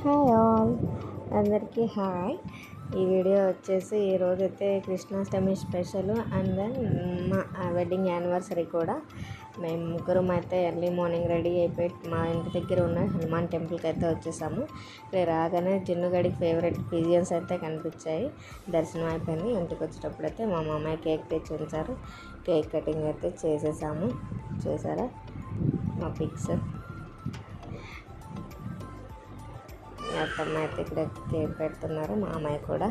Hi all, అందరికీ hi. ఈ video వచ్చేసి ఈరోజైతే కృష్ణాష్టమి స్పెషల్ అండ్ దెన్ మా వెడ్డింగ్ యానివర్సరీ కూడా. మేము ముగ్గురం అయితే ఎర్లీ మార్నింగ్ రెడీ అయిపోయి మా ఇంటి దగ్గర ఉన్న హనుమాన్ టెంపుల్కి అయితే వచ్చేసాము. ఇక్కడ రాగానే జున్నుగడికి ఫేవరెట్ పిజియన్స్ అయితే కనిపించాయి. దర్శనం అయిపోయింది. ఇంటికి వచ్చేటప్పుడు అయితే మా మామయ్య కేక్ తెచ్చి ఉంచారు. కేక్ కటింగ్ అయితే చేసేసాము. చూసారా మా పిక్స్. అత్తమ్మ అయితే ఇక్కడ కేక్ పెడుతున్నారు, మా అమ్మాయి కూడా.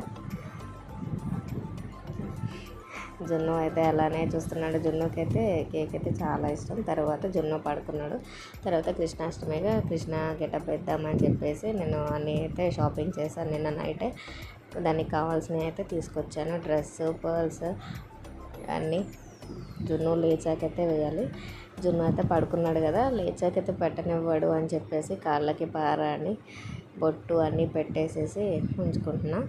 జున్ను అయితే అలానే చూస్తున్నాడు. జున్నుకి అయితే కేక్ అయితే చాలా ఇష్టం. తర్వాత జున్ను పడుకున్నాడు. తర్వాత కృష్ణాష్టమిగా కృష్ణ గెటప్ వేద్దామని చెప్పేసి నేను అన్నీ అయితే షాపింగ్ చేశాను నిన్న నైటే. దానికి కావాల్సినవి అయితే తీసుకొచ్చాను. డ్రెస్, పర్ల్స్ అన్నీ. జున్ను లేచాకైతే వేయాలి. జున్ను అయితే పడుకున్నాడు కదా, లేచాకైతే పెట్టనివ్వడు అని చెప్పేసి కాళ్ళకి పార అని బొట్టు అన్నీ పెట్టేసేసి ఉంచుకుంటున్నా.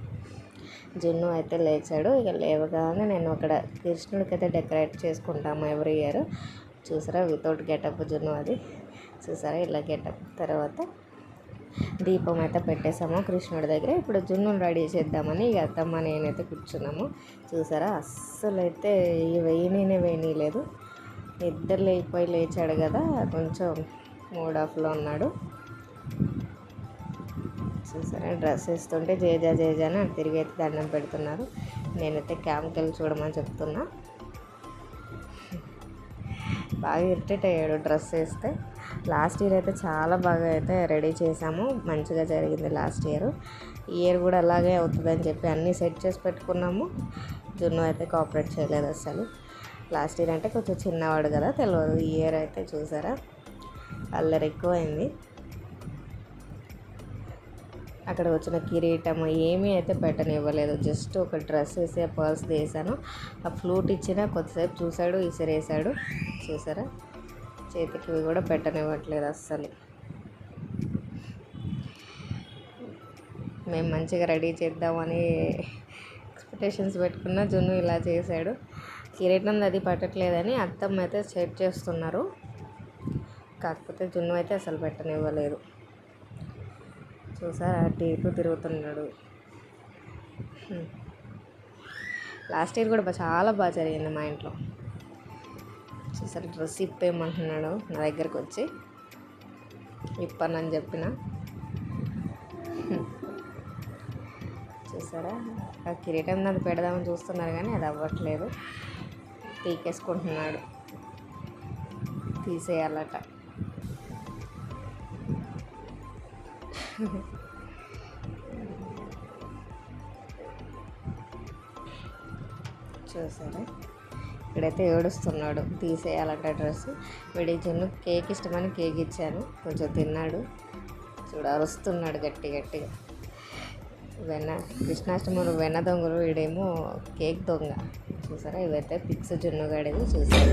జున్ను అయితే లేచాడు. ఇక లేవగానే నేను అక్కడ కృష్ణుడికి అయితే డెకరేట్ చేసుకుంటాము ఎవ్రీ ఇయర్. చూసారా వితౌట్ గెటప్ జున్ను అది. చూసారా ఇలా గెటప్. తర్వాత దీపం అయితే పెట్టేసాము కృష్ణుడి దగ్గర. ఇప్పుడు జున్నును రెడీ చేద్దామని ఇక అత్తమ్మ నేనైతే కూర్చున్నాము. చూసారా అస్సలు అయితే వేయనీలేదు. నిద్ర లేకపోయి లేచాడు కదా, కొంచెం మూడ్ ఆఫ్లో ఉన్నాడు. చూసారా డ్రెస్ వేస్తుంటే జేజా అని తిరిగి అయితే దండం పెడుతున్నారు. నేనైతే క్యాంప్కి వెళ్ళి చూడమని చెప్తున్నా. బాగా ఇరిటేట్ అయ్యాడు డ్రెస్ వేస్తే. లాస్ట్ ఇయర్ అయితే చాలా బాగా అయితే రెడీ చేసాము, మంచిగా జరిగింది లాస్ట్ ఇయర్. ఈ ఇయర్ కూడా అలాగే అవుతుందని చెప్పి అన్నీ సెట్ చేసి పెట్టుకున్నాము. జున్ను అయితే కోఆపరేట్ చేయలేదు అసలు. లాస్ట్ ఇయర్ అంటే కొంచెం చిన్నవాడు కదా, తెలియదు. ఈ ఇయర్ అయితే చూసారా అల్లరి ఎక్కువైంది. అక్కడ వచ్చిన కిరీటం ఏమీ అయితే పెట్టనివ్వలేదు. జస్ట్ ఒక డ్రెస్ వేసి ఆ పర్స్ వేసాను. ఆ ఫ్లూట్ ఇచ్చిన కొద్దిసేపు చూశాడు, ఇసిరేసాడు. చూసారా చేతికి కూడా పెట్టనివ్వట్లేదు అస్సలు. మేము మంచిగా రెడీ చేద్దామని ఎక్స్పెక్టేషన్స్ పెట్టుకున్న జున్ను ఇలా చేశాడు. కిరీటం అది పట్టట్లేదని అత్తమ్మ అయితే సెట్ చేస్తున్నారు. కాకపోతే జున్ను అయితే అసలు పెట్టనివ్వలేదు. చూసారా అటు ఇటు తిరుగుతున్నాడు. లాస్ట్ ఇయర్ కూడా చాలా బాగా జరిగింది మా ఇంట్లో. చూసారా డ్రెస్ ఇప్పేయమంటున్నాడు నా దగ్గరకు వచ్చి. ఇప్పనని చెప్పిన. చూసారా ఆ కిరీటం అది పెడదామని చూస్తున్నారు కానీ అది అవ్వట్లేదు. పీకేసుకుంటున్నాడు. తీసేయాలట. చూసారా ఇక్కడైతే ఏడుస్తున్నాడు, తీసేయాలంట డ్రెస్. వీడి జున్ను కేక్ ఇష్టమని కేక్ ఇచ్చాను, కొంచెం తిన్నాడు. చూడ అరుస్తున్నాడు గట్టిగా. కృష్ణాష్టమి వెన్న దొంగలు, వీడేమో కేక్ దొంగ. చూసారా ఇవైతే పిక్స్ జున్నుగాడివి. చూసారా